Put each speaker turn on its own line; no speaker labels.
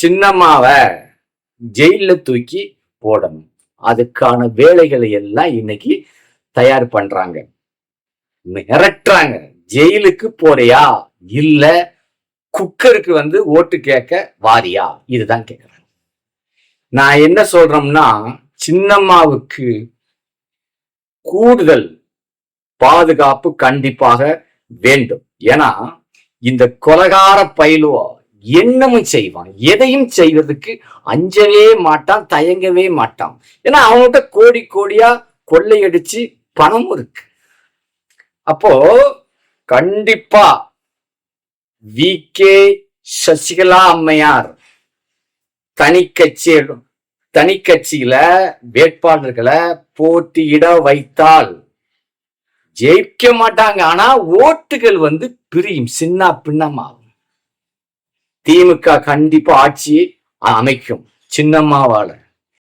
சின்னம்மாவை ஜெயில தூக்கி போடணும். அதுக்கான வேலைகளை எல்லாம் இன்னைக்கு தயார் பண்றாங்க, மிரட்டுறாங்க. ஜெயிலுக்கு போறியா, இல்ல குக்கருக்கு ஓட்டு கேட்க வாரியா, இதுதான் கேட்கறாங்க. நான் என்ன சொல்றோம்னா, சின்னம்மாவுக்கு கூடுதல் பாதுகாப்பு கண்டிப்பாக வேண்டும். ஏன்னா இந்த கொலகார பயிலுவோ என்னமும் செய்வான், எதையும் செய்வதற்கு அஞ்சவே மாட்டான், தயங்கவே மாட்டான். ஏன்னா அவன்கிட்ட கோடி கோடியா கொள்ளையடிச்சு பணமும் இருக்கு. அப்போ கண்டிப்பா வி.கே. சசிகலா அம்மையார் தனிக்கட்சியில வேட்பாளர்களை போட்டியிட வைத்தால் ஜெயிக்க மாட்டாங்க. ஆனா ஓட்டுகள் பிரியும், சின்ன பின்னமாகும். திமுக கண்டிப்பா ஆட்சியை அமைக்கும் சின்னம்மாவால.